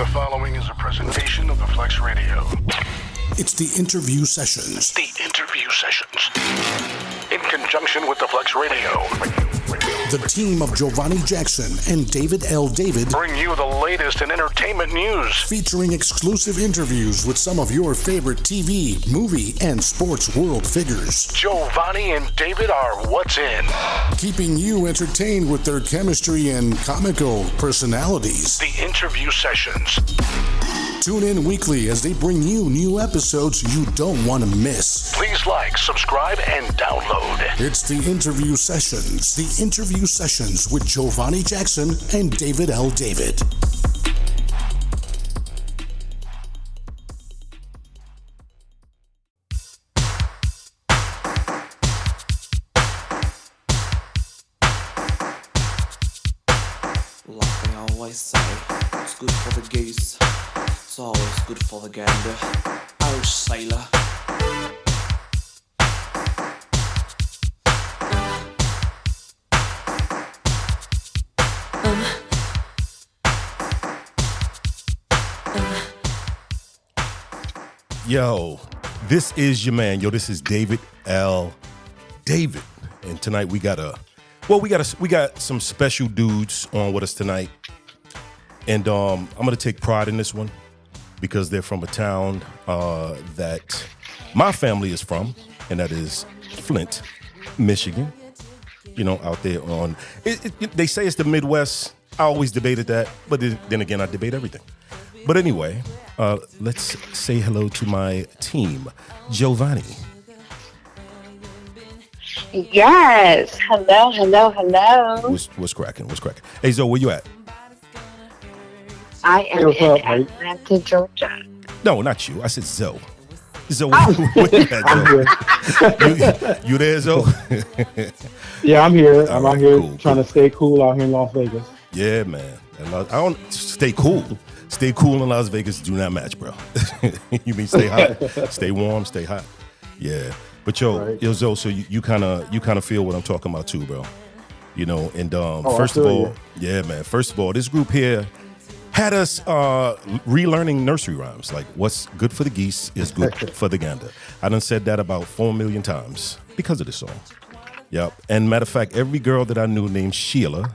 The following is a presentation of the Flex Radio. It's the interview sessions. The interview sessions. In conjunction with the Flex Radio. The team of Giovanni Jackson and David L. David bring you the latest in entertainment news. Featuring exclusive interviews with some of your favorite TV, movie, and sports world figures. Giovanni and David are what's in. Keeping you entertained with their chemistry and comical personalities. The interview sessions. Tune in weekly as they bring you new episodes you don't want to miss. Please like, subscribe, and download. It's the interview sessions. The interview sessions with Giovanni Jackson and David L. David. Like they always say, it's good for the goose. It's always good for the gander. Oh, Sheila. Yo, this is your man. Yo, this is David L. David, and tonight we got some special dudes on with us tonight, and I'm gonna take pride in this one because they're from a town that my family is from, and that is Flint, Michigan. You know, out there on they say it's the Midwest. I always debated that, but then again, I debate everything. But anyway, let's say hello to my team, Giovanni. Yes. Hello. What's cracking? Hey, Zoe, where you at? I am in Atlanta, Georgia. No, not you. I said Zoe. Zoe, where you at, Zoe? You there, Zoe? Yeah, I'm here. I'm out here cool, trying to stay cool out here in Las Vegas. Yeah, man. I don't stay cool. Stay cool in Las Vegas do not match, bro. You mean stay hot, stay warm, stay hot. Yeah, but yo, Zoe, so you kind of feel what I'm talking about too, bro. You know, and first of all, First of all, this group here had us relearning nursery rhymes. Like, what's good for the geese is good for the gander. I done said that about 4 million times because of this song. Yep. And matter of fact, every girl that I knew named Sheila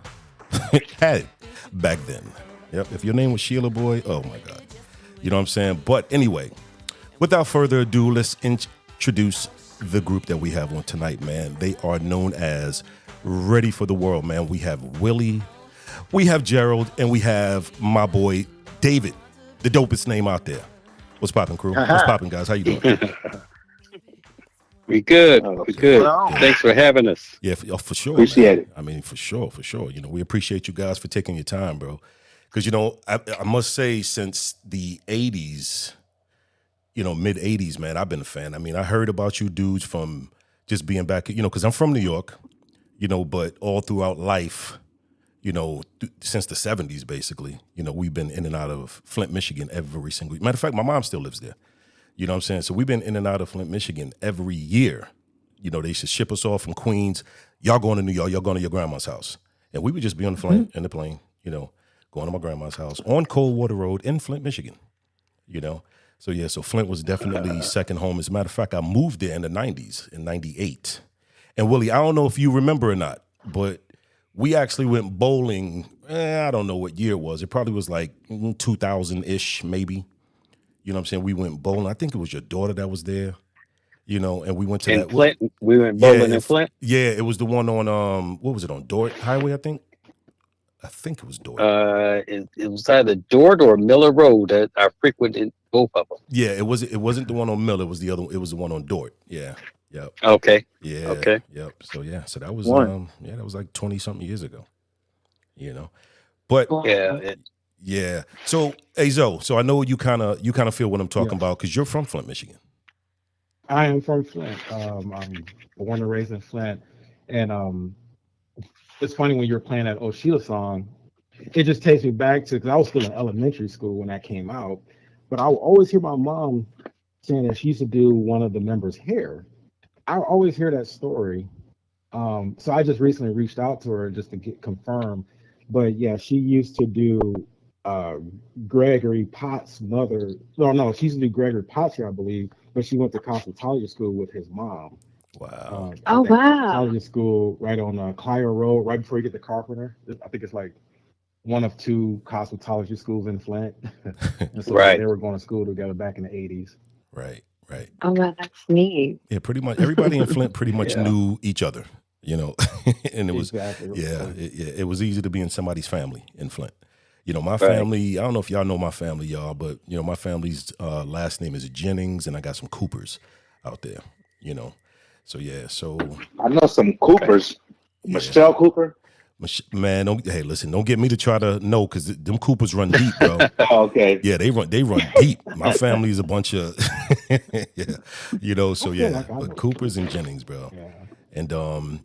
had it back then. Yep. If your name was Sheila, boy, oh my God. You know what I'm saying? But anyway, without further ado, let's introduce the group that we have on tonight, man. They are known as Ready for the World, man. We have Willie, we have Gerald, and we have my boy David, the dopest name out there. What's poppin', crew? What's poppin', guys? How you doing? We good. Thanks for having us. Yeah, for sure. Appreciate it. I mean, for sure. You know, we appreciate you guys for taking your time, bro. Because, you know, I must say since the 80s, you know, mid 80s, man, I've been a fan. I mean, I heard about you dudes from just being back, you know, because I'm from New York, you know, but all throughout life, you know, since the 70s, basically, you know, we've been in and out of Flint, Michigan every single year. Matter of fact, my mom still lives there. You know what I'm saying? So we've been in and out of Flint, Michigan every year. You know, they used to ship us off from Queens. Y'all going to New York, y'all going to your grandma's house. And we would just be on the plane, you know, going to my grandma's house on Coldwater Road in Flint, Michigan. You know? So yeah, so Flint was definitely second home. As a matter of fact, I moved there in the 90s, in 98. And Willie, I don't know if you remember or not, but we actually went bowling, I don't know what year it was. It probably was like 2000-ish, maybe. You know what I'm saying? We went bowling. I think it was your daughter that was there, you know, and we went to that. Flint? We went bowling in Flint? Yeah, it was the one on, what was it, on Dort Highway, I think? I think it was Dort. It was either Dort or Miller Road that I frequented both of them. Yeah, it wasn't the one on Miller. It was the other. It was the one on Dort. Yeah. Yep. Okay. Yeah. Okay. Yep. So that was that was like 20 something years ago. You know, but yeah. So hey Zoe, so I know you kind of feel what I'm talking about because you're from Flint, Michigan. I am from Flint. I'm born and raised in Flint, and it's funny when you're playing that Sheila song. It just takes me back to because I was still in elementary school when that came out, but I would always hear my mom saying that she used to do one of the members' hair. I always hear that story. So I just recently reached out to her just to confirm. But yeah, she used to do uh, Gregory Potts' mother. No, she used to do Gregory Potts here, I believe, but she went to cosmetology school with his mom. Wow. Oh, At that wow. cosmetology school right on Clio Road, right before you get to Carpenter. I think it's like one of two cosmetology schools in Flint. And so yeah, Right. they were going to school together back in the 80s. Right. Right. Oh, wow, that's neat. Yeah, pretty much everybody in Flint pretty much Yeah. knew each other, and it was, Exactly. yeah, it was easy to be in somebody's family in Flint. My Right. family, I don't know if y'all know my family, y'all, but my family's last name is Jennings, and I got some Coopers out there, So yeah, so I know some Coopers. yeah. Michelle Cooper. Man, don't get me to try to know, because them Coopers run deep, bro. Oh, okay. Yeah, they run deep. My family is a bunch of yeah, so I feel yeah, like I but know Coopers and Jennings, bro. Yeah. And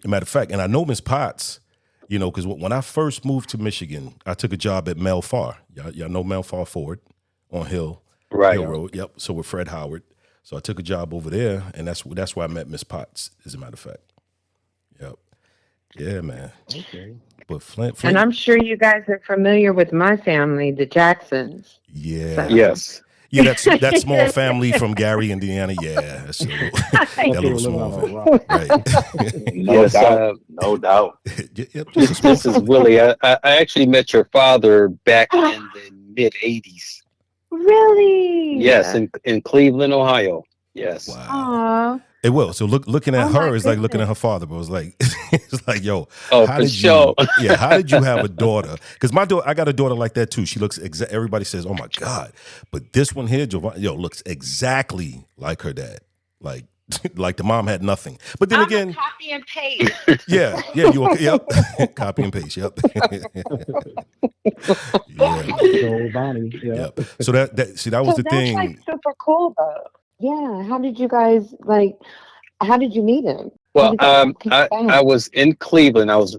matter of fact, and I know Miss Potts, because when I first moved to Michigan, I took a job at Mel Farr. Y'all know Mel Farr Ford on Hill Right. Road. Yep. So with Fred Howard. So I took a job over there, and that's where I met Miss Potts, as a matter of fact. Yep. Yeah, man. Okay. But Flint. And I'm sure you guys are familiar with my family, the Jacksons. Yeah. Yes. Yeah, that small family from Gary, Indiana. Yeah, that's a little, that They little were living small on a family. rock. Right. No Yes. doubt. No doubt. Yep, just a small This is family. Willie. I actually met your father back in the mid '80s. Really? Yes, in Cleveland, Ohio. Yes. Wow. Aw. It will. So looking at Oh, my her is like looking at goodness. her father, bro. It's like it's like, yo, Oh, how for did sure. you? Yeah, how did you have a daughter? Because my daughter, I got a daughter like that too. She looks everybody says, oh my God, but this one here, Giovanni, looks exactly like her dad. Like like the mom had nothing. But then I'm again, a copy and paste. yeah, you okay? Yep, copy and paste. Yep. Yeah, man. Giovanni. Yeah. Yep. So that was So the that's like thing. super cool though. Yeah. How did you guys how did you meet him? How Well, did that come I about? was in Cleveland. I was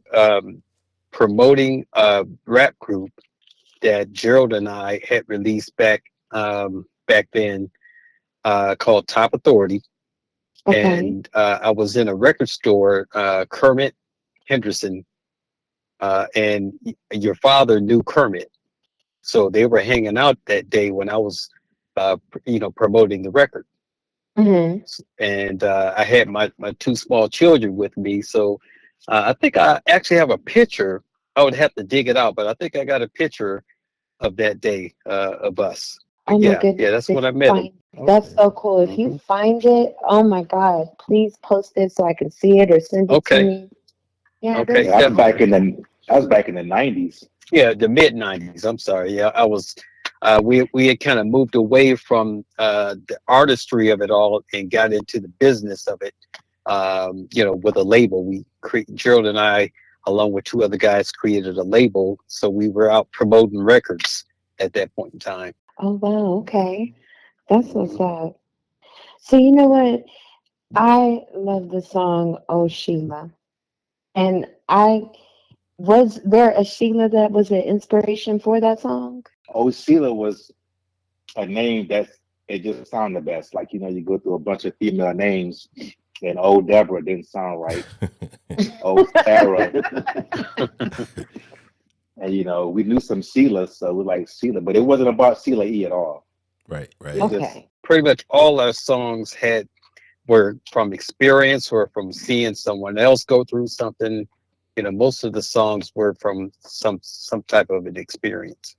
promoting a rap group that Gerald and I had released back then, called Top Authority. Okay. And I was in a record store, Kermit Henderson, and your father knew Kermit, so they were hanging out that day when I was, promoting the record. Mm-hmm. And I had my two small children with me, so I think I actually have a picture. I would have to dig it out, but I think I got a picture of that day of us. Oh my Yeah, goodness. that's If when I you met him. That's Okay. so cool. If you find it, oh my God, please post it so I can see it or send it to Okay. me. Yeah, Okay. Yeah, that's that was back in the 90s. Yeah, the mid '90s. I'm sorry. Yeah, I was. We had kind of moved away from the artistry of it all and got into the business of it. With a label, Gerald and I, along with two other guys, created a label. So we were out promoting records at that point in time. Oh wow, okay. That's what's up. So you know what? I love the song Oh Sheila. And was there a Sheila that was an inspiration for that song? Oh, Sheila was a name it just sounded the best. Like, you go through a bunch of female names, and old Deborah didn't sound right. Old Sarah. And we knew some Sheila, so we like Sheila, but it wasn't about Sheila E at all. Right. It just Okay. Pretty much all our songs were from experience or from seeing someone else go through something. Most of the songs were from some type of an experience.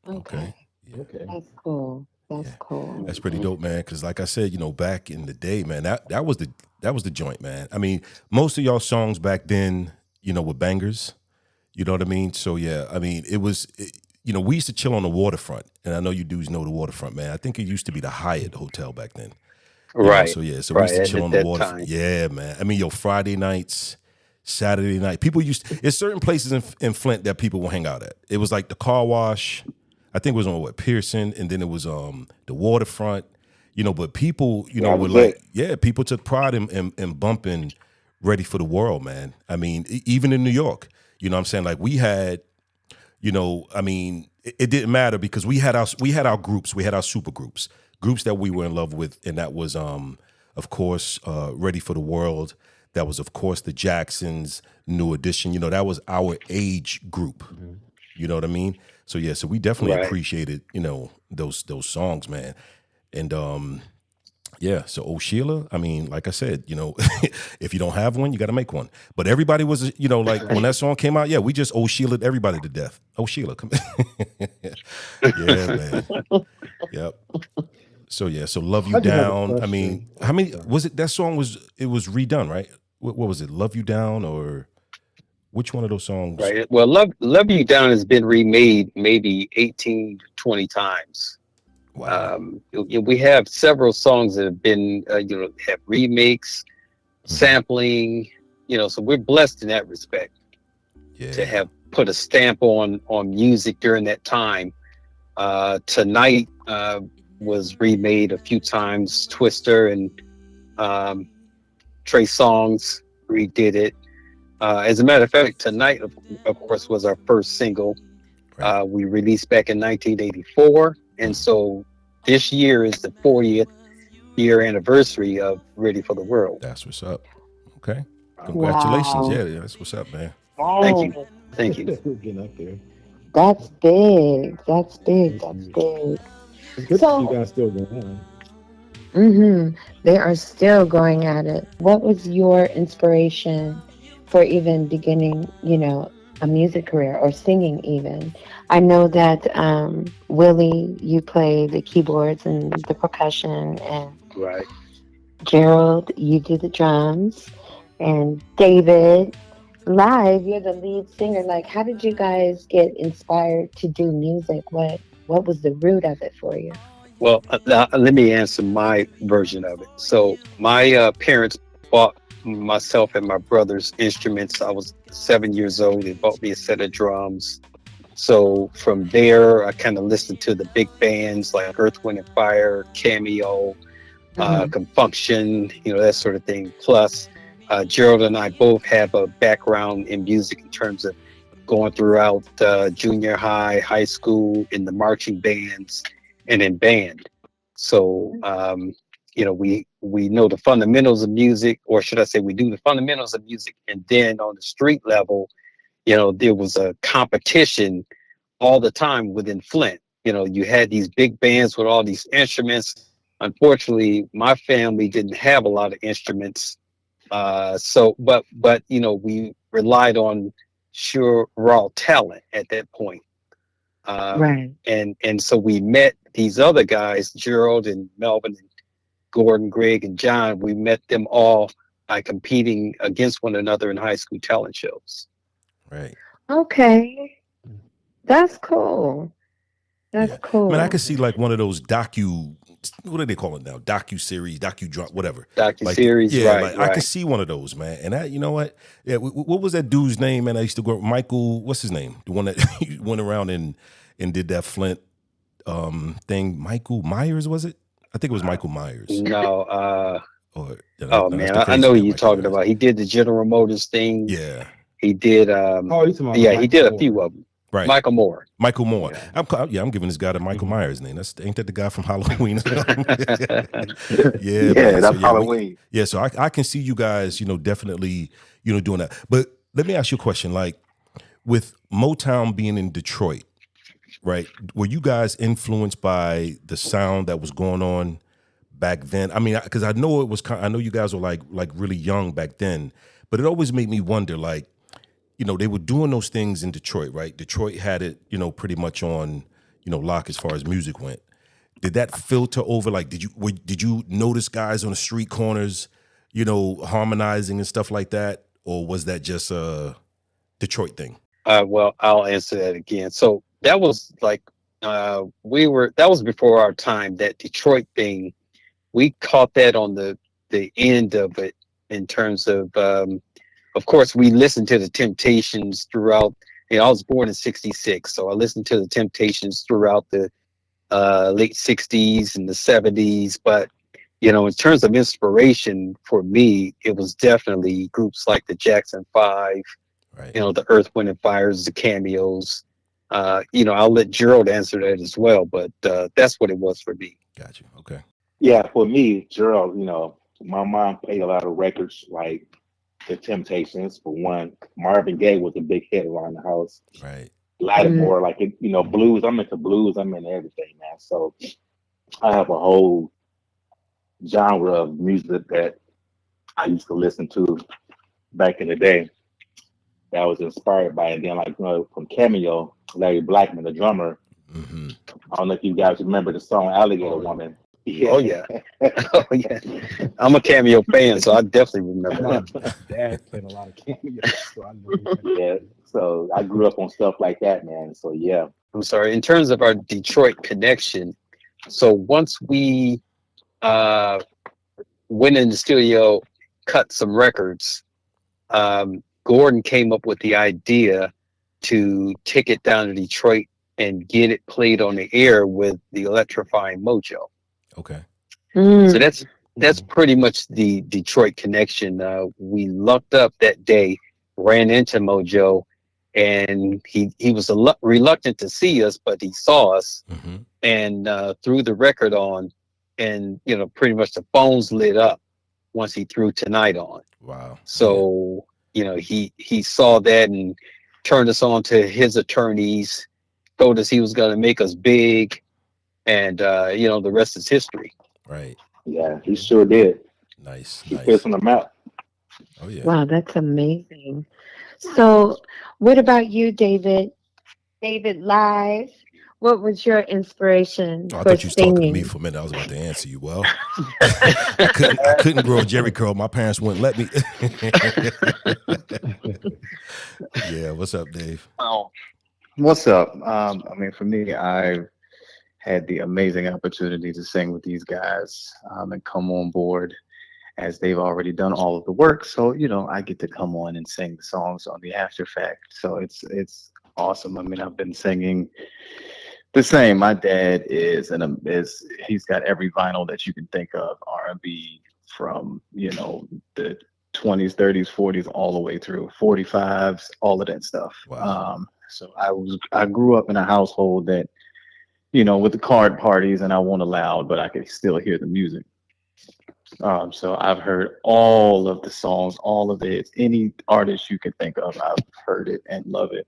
Okay. Yeah. Okay. That's cool. That's Yeah. cool. That's pretty dope, man. Because like I said, back in the day, man, that was the joint, man. I mean, most of y'all songs back then, were bangers. You know what I mean? So yeah, I mean, we used to chill on the waterfront, and I know you dudes know the waterfront, man. I think it used to be the Hyatt Hotel back then. Right. So yeah, so right. we used to At chill on the that waterfront. time. Yeah, man. I mean, Friday nights, Saturday night, there's certain places in Flint that people will hang out at. It was like the car wash. I think it was on Pearson, and then it was the waterfront. But people, That were was like, it. people took pride in bumping Ready for the World, man. I mean, even in New York, what I'm saying? Like we had, I mean, it didn't matter because we had our groups, we had our super groups that we were in love with, and that was of course Ready for the World. That was of course the Jacksons, New Edition. That was our age group. You know what I mean? So yeah, so we definitely Right. appreciated, those songs, man. And yeah, so Oh Sheila, I mean, like I said, if you don't have one, you got to make one. But everybody was, like when that song came out, yeah, we just Oh Sheila'd everybody to death. Oh Sheila, come. Yeah, man. Yep. So yeah, so Love You I do have a Down. I mean, question. how many Sorry. was it? That song was redone, right? What was it? Love You Down, or which one of those songs? Right. Well, Love You Down has been remade maybe 18 to 20 times. Wow. We have several songs that have been, have remakes, Mhm. sampling, so we're blessed in that respect to Yeah. have put a stamp on music during that time. Tonight was remade a few times. Twister and um, Trey Songz redid it. As a matter of fact, Tonight, of course, was our first single. Right. We released back in 1984. And Mhm. so this year is the 40th year anniversary of Ready for the World. That's what's up. Okay. Congratulations. Wow. Yeah, that's what's up, man. Thank you. Oh, Thank you. We're getting up there. that's big. That's big. Thank That's you. big. It's good to see you So, guys still going on. they are still going at it. What was your inspiration for even beginning, a music career or singing even? I know that Willie, you play the keyboards and the percussion, and Right. Gerald, you do the drums, and David, live, you're the lead singer. Like, how did you guys get inspired to do music? What was the root of it for you? Well, let me answer my version of it. So, my parents bought myself and my brother's instruments. I was 7 years old. They bought me a set of drums. So, from there, I kind of listened to the big bands like Earth, Wind, and Fire, Cameo, Hmm. Confunction, that sort of thing. Plus, Gerald and I both have a background in music in terms of going throughout junior high, high school, in the marching bands, and in band. So, we know the fundamentals of music, or should I say, we do the fundamentals of music, and then on the street level, there was a competition all the time within Flint. You had these big bands with all these instruments. Unfortunately, my family didn't have a lot of instruments. But we relied on sure raw talent at that point. Right. And so we met these other guys, Gerald and Melvin and Gordon, Greg and John. We met them all by competing against one another in high school talent shows. Right. Okay. That's cool. That's Yeah. I mean, I could cool. see like one of those what do they call it now? Docu series, docu drama, whatever. Docu Like, series, yeah, right, like I could right. see one of those, man. And that, you know what? Yeah, what was that dude's name, man? I used to go, Michael, what's his name? The one that went around and did that Flint thing. Michael Myers, was it? I think it was Michael Myers. No, Or oh no, that's man, the I crazy know who man, you're Michael talking Myers. about. He did the General Motors thing. Yeah. He did, Oh, you talking about yeah, he Michael did a Moore? few of them. Right. Michael Moore. Michael Moore. Yeah. I'm giving this guy the Michael Mhm. Myers name. Ain't that the guy from Halloween? Yeah, Yeah, man. So that's yeah, Halloween. so I can see you guys, definitely, doing that. But let me ask you a question. Like with Motown being in Detroit, right? Were you guys influenced by the sound that was going on back then? I mean, because I know it was. I know you guys were like really young back then, but it always made me wonder, like, they were doing those things in Detroit, right? Detroit had it, pretty much on, lock as far as music went. Did that filter over? Like, did you notice guys on the street corners, harmonizing and stuff like that, or was that just a Detroit thing? Well, I'll answer that again. So that was like, that was before our time, that Detroit thing. We caught that on the end of it in terms of course, we listened to the Temptations throughout. I was born in '66, so I listened to the Temptations throughout the late '60s and the '70s. But in terms of inspiration for me, it was definitely groups like the Jackson Five, Right. the Earth, Wind, and Fires, the Cameos. I'll let Gerald answer that as well, but that's what it was for me. Got you. Okay. Yeah, for me, Gerald, my mom played a lot of records like The Temptations, for one. Marvin Gaye was a big hit around the house. Right. Lattimore, like it, blues. I'm into blues. I'm into everything, man. So I have a whole genre of music that I used to listen to back in the day that I was inspired by. And then, like, from Cameo, Larry Blackman, the drummer. Mm-hmm. I don't know if you guys remember the song Alligator Woman. Oh yeah. Oh yeah. I'm a Cameo fan, so I definitely remember My that. dad played a lot of cameos, so I know that. Yeah. So I grew up on stuff like that, man. So yeah. I'm sorry. In terms of our Detroit connection, so once we went in the studio, cut some records, Gordon came up with the idea to take it down to Detroit and get it played on the air with the Electrifying Mojo. Okay. So that's pretty much the Detroit connection. We lucked up that day, ran into Mojo, and he was reluctant to see us, but he saw us Mm-hmm. and threw the record on, and pretty much the phones lit up once he threw Tonight on. Wow. So he saw that and turned us on to his attorneys, told us he was going to make us big, and the rest is history. Right. Yeah, he sure did. Nice. He pissed on the map. Oh yeah. Wow, that's amazing. So, what about you, David? David Live. What was your inspiration Oh, I for thought you was talking to me singing? for a minute. I was about to answer you. Well, I couldn't grow a Jerry curl. My parents wouldn't let me. Yeah. What's up, Dave? Oh, what's up? For me, I had the amazing opportunity to sing with these guys and come on board as they've already done all of the work. So, I get to come on and sing the songs on the after fact. So it's awesome. I've been singing the same. My dad is he's got every vinyl that you can think of, R&B from, the 20s, 30s, 40s, all the way through 45s, all of that stuff. Wow. So I grew up in a household that, with the card parties, and I wasn't allowed, but I could still hear the music. So I've heard all of the songs, all of it, any artist you can think of, I've heard it and love it.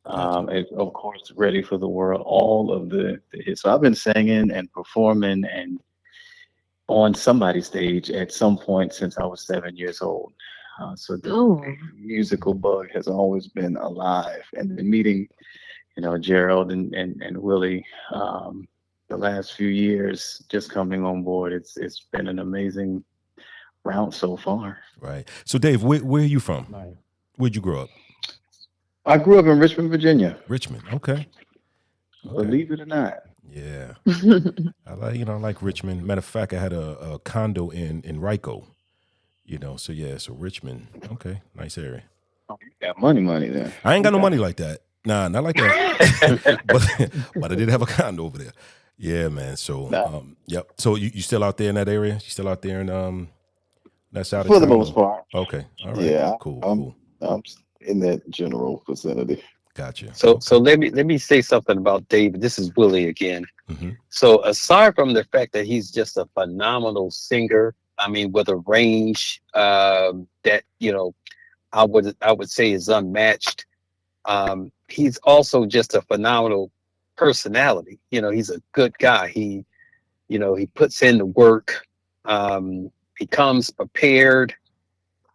And of course, Ready for the World, all of the hits. So I've been singing and performing and on somebody's stage at some point since I was 7 years old. So the musical bug has always been alive. And the meeting, Gerald and Willie, the last few years, just coming on board, it's been an amazing round so far. Right. So, Dave, where are you from? Nice. Where'd you grow up? I grew up in Richmond, Virginia. Richmond. Okay. Believe it or not. Yeah. I like Richmond. Matter of fact, I had a condo in Rico. So Richmond. Okay. Nice area. Oh, you got money there. I ain't got no money like that. Nah, not like that. but I did have a condo over there. Yeah, man. So, yep. So you still out there in that area? You still out there in that side of town? For the most part. Okay. All right. Yeah. Cool. I'm in that general vicinity. Gotcha. So let me say something about David. This is Willie again. Mm-hmm. So aside from the fact that he's just a phenomenal singer, with a range that I would say is unmatched. He's also just a phenomenal personality. He's a good guy. He puts in the work. He comes prepared.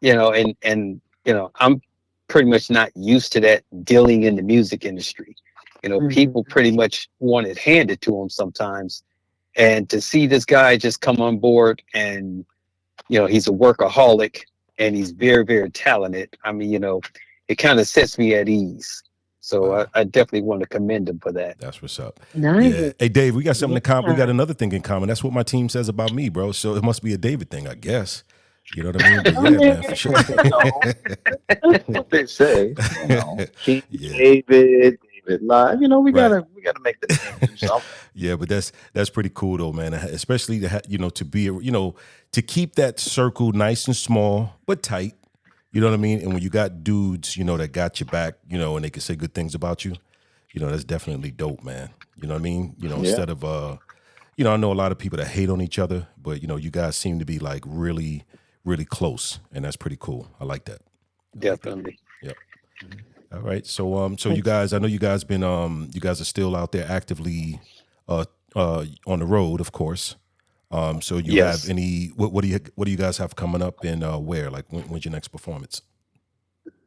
And I'm pretty much not used to that dealing in the music industry. People pretty much want it handed to them sometimes. And to see this guy just come on board and, he's a workaholic and he's very, very talented. It kind of sets me at ease. So Wow. I definitely want to commend him for that. That's what's up. Nice. Yeah. Hey, Dave, we got something in common. We got another thing in common. That's what my team says about me, bro. So it must be a David thing, I guess. You know what I mean? But yeah, man, for sure. That's what they say. King Yeah. David Live. We Right. gotta make the thing do something. Yeah, but that's pretty cool though, man. Especially to be to keep that circle nice and small but tight. You know what I mean? And when you got dudes, that got your back, and they can say good things about you, that's definitely dope, man. You know what I mean? Instead of I know a lot of people that hate on each other, but you guys seem to be like really, really close, and that's pretty cool. I like that. Definitely. Yep. All right. So you guys, I know you guys you guys are still out there actively, on the road, of course. So you Yes. have any? What do you guys have coming up, and where? Like, when's your next performance?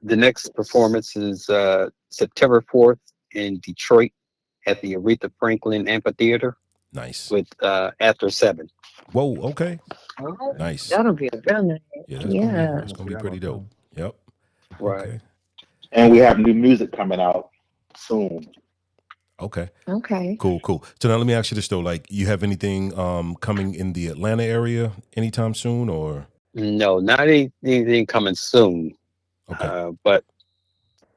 The next performance is September 4th in Detroit at the Aretha Franklin Amphitheater Nice. with After 7. Whoa. Okay. Oh, Nice. that'll be a real night. Yeah, Yeah. that's gonna be pretty dope. Yep. Right. Okay. And we have new music coming out soon. Okay. Okay. Cool. So now let me ask you this though: like, you have anything coming in the Atlanta area anytime soon, or? No, not anything coming soon. Okay. But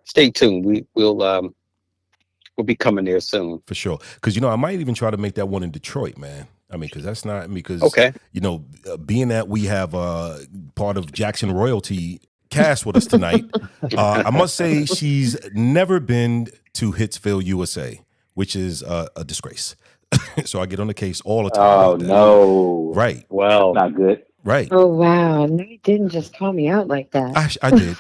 stay tuned. We'll be coming there soon. For sure. Because, I might even try to make that one in Detroit, man. I mean, because that's not, because, Okay. Being that we have part of Jackson royalty cast with us tonight, I must say she's never been to Hitsville, USA, which is a disgrace. So I get on the case all the time. Oh, about that. no. Right. Well, Not good. Right. Oh wow! No, you didn't just call me out like that. I did.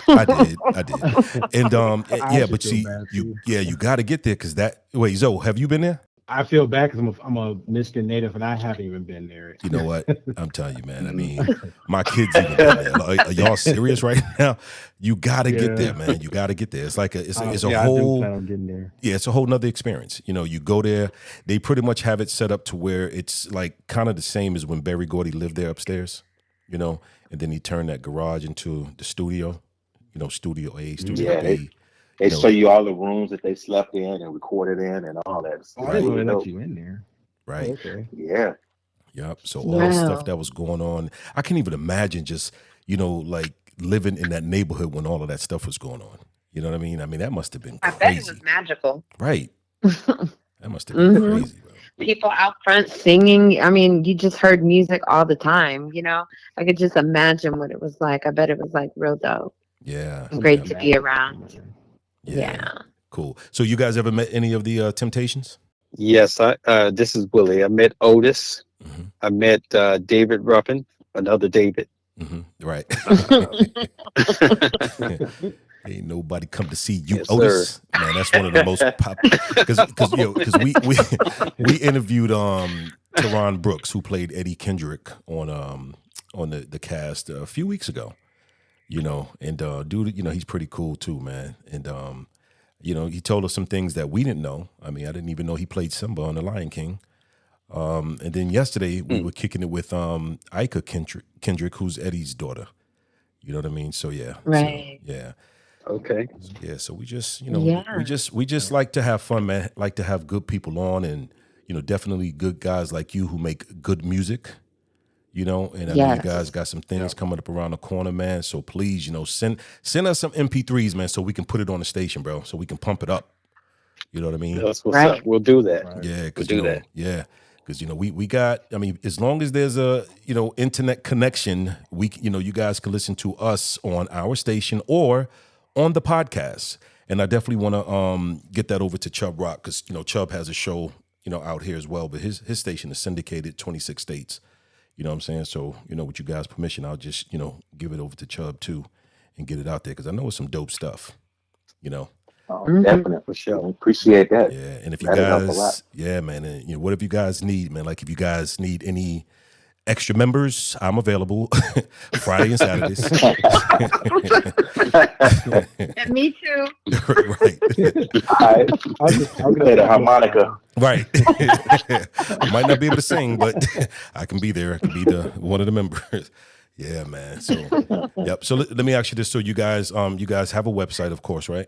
And I yeah, actually but feel see, bad, you too. got to get there, because wait, Zoe, have you been there? I feel bad because I'm a Michigan native and I haven't even been there. You know what? I'm telling you, man. I mean, my kids even been there. Like, are y'all serious right now? You got to get there, man. You got to get there. It's like it's a I do whole, plan on getting there. yeah, it's a whole nother experience. You go there, they pretty much have it set up to where it's like kind of the same as when Berry Gordy lived there upstairs, and then he turned that garage into the studio, Studio A, Studio Yeah, B. They show you all the rooms that they slept in and recorded in and all that. Oh, I didn't know they Right. let you in there. Right. Oh, okay. Yeah. Yep. So all the Wow. stuff that was going on, I can't even imagine just, like living in that neighborhood when all of that stuff was going on. You know what I mean? I mean, that must have been I bet crazy. it was magical. Right. That must have been Mhm. crazy, bro. People out front singing. I mean, you just heard music all the time. I could just imagine what it was like. I bet it was like real dope. Yeah. Great to be around. Yeah. Yeah. Cool. So you guys ever met any of the Temptations? yes. This is Willie. I met Otis. Mm-hmm. I met David Ruffin, another David. Mm-hmm. Right. Ain't nobody come to see you, Yes, Otis. Man, that's one of the most because we interviewed Teron Brooks, who played Eddie Kendrick on the cast a few weeks ago. And dude, he's pretty cool too, man. And he told us some things that we didn't know. I mean, I didn't even know he played Simba on The Lion King. And then yesterday we were kicking it with Ika Kendrick, who's Eddie's daughter. You know what I mean? So yeah. Right. So, yeah. Okay. Yeah. So we just, Yeah. we just like to have fun, man. Like to have good people on, and definitely good guys like you who make good music. And I know you Yes. guys got some things coming up around the corner, man. So please, send us some MP3s, man, so we can put it on the station, bro, so we can pump it up. You know what I mean? That's what's Right. up. We'll do that. Yeah, because We'll do that. Yeah, because we got. I mean, as long as there's a internet connection, you guys can listen to us on our station or on the podcast. And I definitely want to get that over to Chubb Rock, because Chubb has a show out here as well, but his station is syndicated 26 states. You know what I'm saying? So, with you guys' permission, I'll just, give it over to Chubb too and get it out there, because I know it's some dope stuff, Oh, Mhm. definitely. For sure. Appreciate that. Yeah. And if you That'll help a guys, lot. yeah, man, and whatever you guys need, man, like if you guys need any extra members, I'm available Friday and Saturdays. Me too. Right. I I'll play the harmonica. Right. I might not be able to sing, but I can be there. I can be one of the members. Yeah, man. So, yep. So let me ask you this. So you guys have a website, of course, right?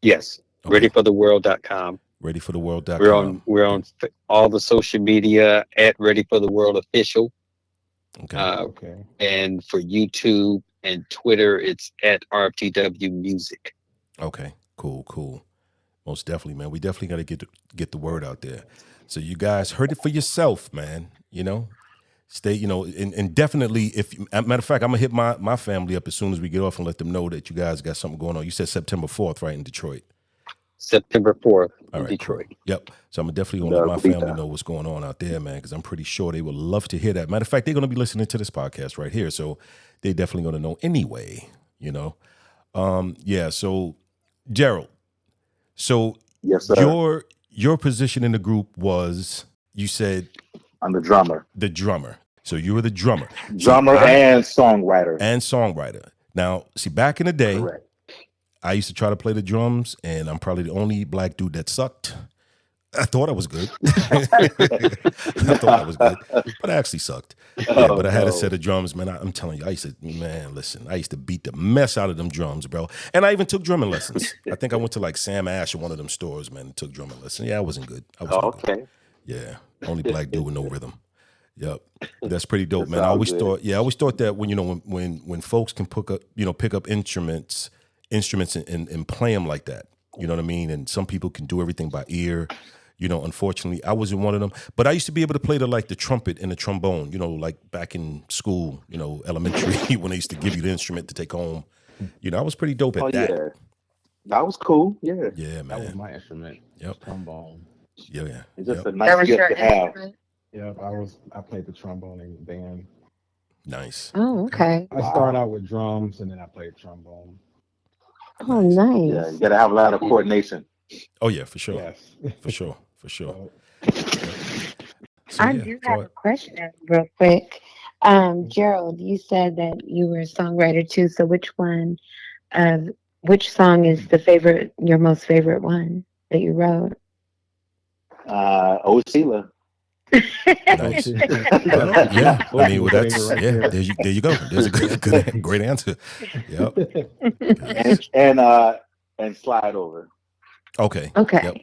Yes. Okay. Readyfortheworld.com. Readyfortheworld.com. We're on all the social media at Ready for the World Official. Okay. Okay. And for YouTube and Twitter, it's at RFTW Music. Okay. Cool. Most definitely, man. We definitely got to get the word out there. So you guys heard it for yourself, man. Stay, and definitely, matter of fact, I'm gonna hit my family up as soon as we get off and let them know that you guys got something going on. You said September 4th, right, in Detroit? September 4th All in right, Detroit. Cool. Yep. So I'm definitely gonna let my family know what's going on out there, man, because I'm pretty sure they would love to hear that. Matter of fact, they're gonna be listening to this podcast right here, so they're definitely gonna know anyway. Yeah. So Gerald. So Yes, sir. your position in the group was, you said, I'm the drummer. the drummer. So you were the drummer. Drummer and songwriter. And songwriter. Now, see, back in the day, Correct. I used to try to play the drums, and I'm probably the only black dude that sucked. I thought I was good. I thought I was good, but I actually sucked. Yeah, but I had a set of drums, man. I'm telling you, I used to beat the mess out of them drums, bro. And I even took drumming lessons. I think I went to like Sam Ash or one of them stores, man, and took drumming lessons. Yeah, I wasn't good. Good. Yeah, only black dude with no rhythm. Yep, that's pretty dope, man. I always thought that when folks can pick up instruments and play them like that, you know what I mean. And some people can do everything by ear. Unfortunately, I wasn't one of them. But I used to be able to play the trumpet and the trombone. Like back in school, elementary when they used to give you the instrument to take home. I was pretty dope at that. Yeah. That was cool. Yeah. Yeah, man. That was my instrument. Yep. Trombone. Yeah. It's just a That nice was gift your to have. instrument? Yep, I played the trombone in the band. Nice. Oh, okay. I started out with drums and then I played trombone. Oh, nice. Yeah, you gotta have a lot of coordination. Oh yeah, for sure. Yes. For sure. So, I do have a question real quick. Gerald, you said that you were a songwriter too. So which song is your most favorite one that you wrote? Oh, Sheila. Nice. Yeah. I mean, that's right. There you go. There's a great answer. Yep. And Slide Over. Okay. Okay. Yep.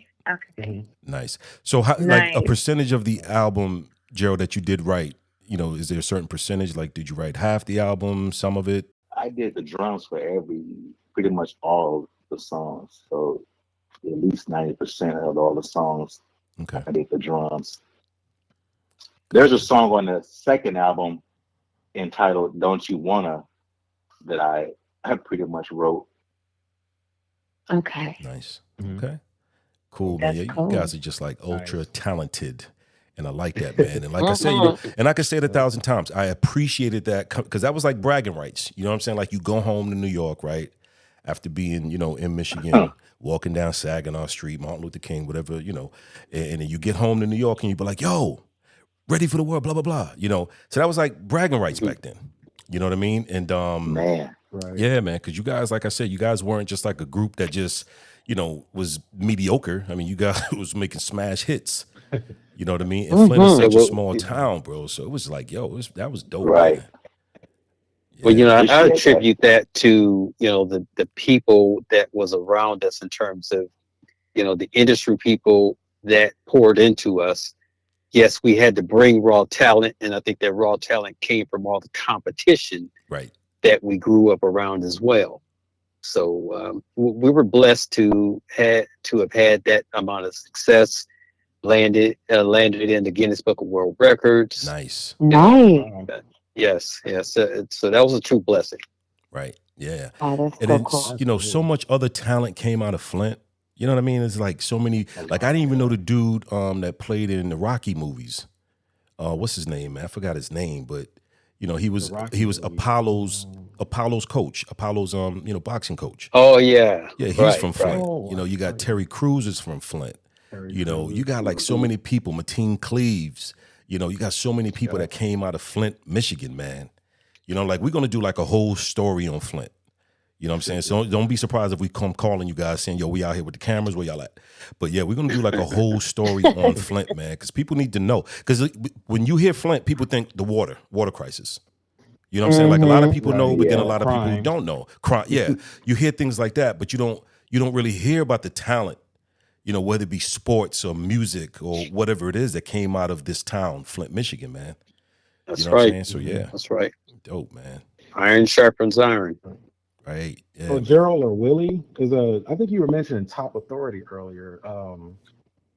Okay. Nice. So, like a percentage of the album, Gerald, that you did write, is there a certain percentage? Like, did you write half the album, some of it? I did the drums for pretty much all the songs. So at least 90% of all the songs, okay, I did the drums. There's a song on the second album entitled "Don't You Wanna" that I pretty much wrote. Okay. Nice. Okay. Cool, man. Yeah, cool. you guys are just like ultra talented. And I like that, man. And like I said, and I can say it 1,000 times, I appreciated that because that was like bragging rights. You know what I'm saying? Like you go home to New York, right? After being, in Michigan, walking down Saginaw Street, Martin Luther King, whatever, and then you get home to New York and you be like, yo, ready for the world, blah, blah, blah. So that was like bragging rights back then. You know what I mean? And man. right. Yeah, man, because you guys, like I said, you guys weren't just like a group that just, was mediocre. I mean, you guys was making smash hits. You know what I mean? And Flint is such a small town, bro. So it was like, that was dope. Right. Man. Yeah. Well, I attribute that to, the people that was around us in terms of, the industry people that poured into us. Yes, we had to bring raw talent, and I think that raw talent came from all the competition that we grew up around as well. So we were blessed to have had that amount of success. Landed in the Guinness Book of World Records. Nice. Yes. So that was a true blessing. Right. Yeah. Oh, that's and so then, cool. so much other talent came out of Flint. You know what I mean? It's like so many. Like I didn't even know the dude that played in the Rocky movies. What's his name, man? I forgot his name, but he was Apollo's coach, Apollo's boxing coach. Oh yeah. Yeah, he's from Flint. You got Terry Crews is from Flint. You got like so many people, Mateen Cleaves, you got so many people that came out of Flint, Michigan, man. Like we're going to do like a whole story on Flint. You know what I'm saying? So don't be surprised if we come calling you guys saying, yo, we out here with the cameras, where y'all at? But yeah, we're going to do like a whole story on Flint, man, because people need to know. Because when you hear Flint, people think the water crisis. You know what I'm saying? Like a lot of people know, but then a lot of people don't know. Yeah, you hear things like that, but you don't really hear about the talent. Whether it be sports or music or whatever it is that came out of this town, Flint, Michigan, man. That's What I'm right. saying? So yeah, that's right. Dope, man. Iron sharpens iron. Right. Yeah. So Gerald or Willie is I think you were mentioning Top Authority earlier.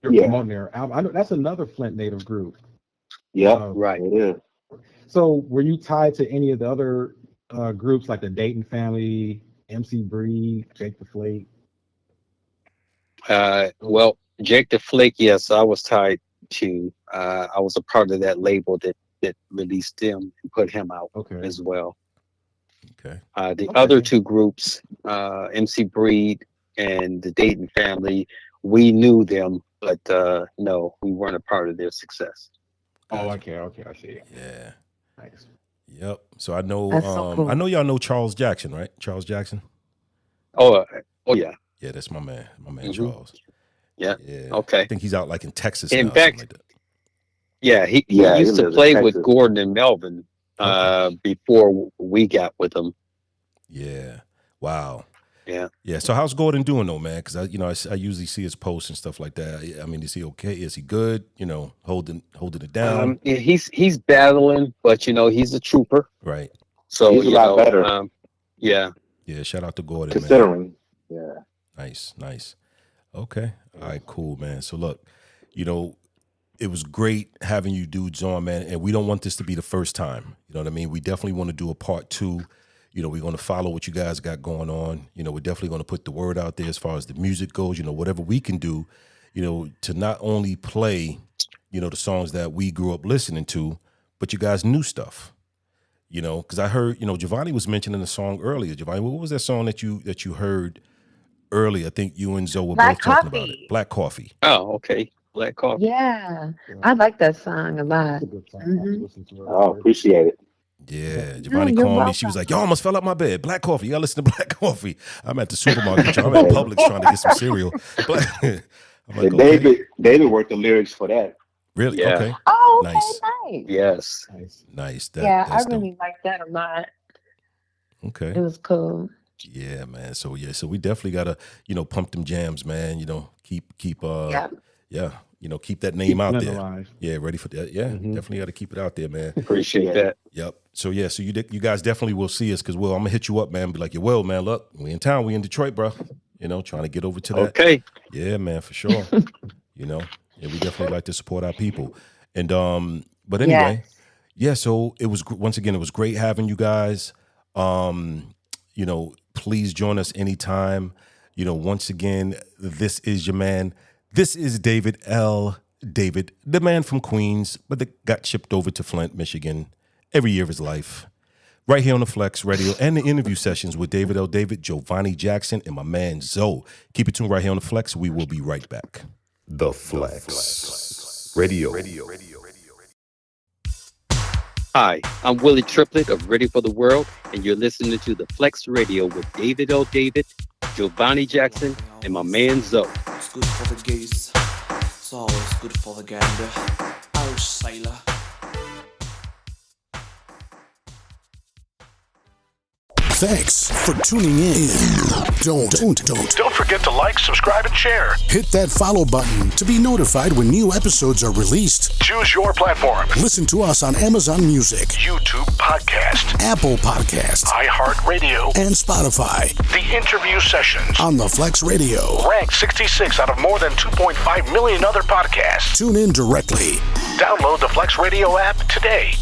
You're promoting their album. I know that's another Flint native group. Yeah, right. It is. So were you tied to any of the other groups like the Dayton Family, MC Breed, Jake the Flake? Well, Jake the Flake, yes, I was tied to. I was a part of that label that released him and put him out as well. Okay. The other two groups, MC Breed, and the Dayton family, we knew them, but no, we weren't a part of their success. Oh, okay, I see. Yeah. Nice. Yep. So I know That's so cool. I know y'all know Charles Jackson, right? Charles Jackson? Oh yeah. Yeah, that's my man. My man Mhm. Charles. Yeah. Yeah. Okay. I think he's out like in Texas In now. fact, something like that. Yeah, he Yeah, he used to lives in play with Texas. Gordon and Melvin before we got with him. Yeah. Wow. Yeah. Yeah. So how's Gordon doing though, man? Because I usually see his posts and stuff like that. I mean, is he okay? Is he good? You know, holding it down. Yeah, he's battling, but he's a trooper. Right. So He's a lot better. Yeah. Yeah. Shout out to Gordon, man. Considering, yeah. Nice. Okay. All right, cool, man. So look, it was great having you dudes on, man. And we don't want this to be the first time. You know what I mean? We definitely want to do a part 2. We're going to follow what you guys got going on. We're definitely going to put the word out there as far as the music goes, whatever we can do, to not only play, the songs that we grew up listening to, but you guys new stuff, because I heard, Giovanni was mentioning a song earlier. Giovanni, what was that song that you heard earlier? I think you and Zoe were Black both talking about Coffee. it. Black Coffee. Oh, okay. Black Coffee. Yeah, I like that song a lot. That's a good song. Mhm. Listen to it. Oh, appreciate it. Yeah, Giovanni you're called me. She was like, "Yo, I almost fell out my bed. Black coffee. You gotta listen to Black Coffee." I'm at the supermarket. I'm at Publix trying to get some cereal. But I'm like, And David worked the lyrics for that. Really? Yeah. Okay. Oh, okay, Nice. nice. Yes. Nice. Yeah, I That's really liked that a lot. dope. Okay. It was cool. Yeah, man. So we definitely gotta, pump them jams, man. Keep keep that name Keep out it there. alive. Yeah, ready for that. Yeah, definitely got to keep it out there, man. Appreciate that. Yep. So so you guys definitely will see us because I'm gonna hit you up, man. Be like, "Yo, man, look, we in town. We in Detroit, bro. Trying to get over to that." Okay. Yeah, man, for sure. Yeah, we definitely like to support our people. And but anyway, yeah. So it was once again, it was great having you guys. Please join us anytime. Once again, this is your man. This is David L. David, the man from Queens, but that got shipped over to Flint, Michigan every year of his life. Right here on the Flex Radio and the interview sessions with David L. David, Giovanni Jackson, and my man Zoe. Keep it tuned right here on the Flex. We will be right back. The Flex Radio. Hi, I'm Willie Triplett of Ready for the World, and you're listening to the Flex Radio with David L. David, Giovanni Jackson, and my man Zoe. It's good for the geese. It's always good for the gander. Irish sailor. Thanks for tuning in. Don't Don't forget to like, subscribe, and share. hit that follow button to be notified when new episodes are released. Choose your platform. Listen to us on Amazon Music, YouTube Podcast, Apple Podcasts, iHeartRadio, and Spotify The Interview Sessions. on the Flex Radio. Ranked 66 out of more than 2.5 million other podcasts. Tune in directly. Download the Flex Radio app today.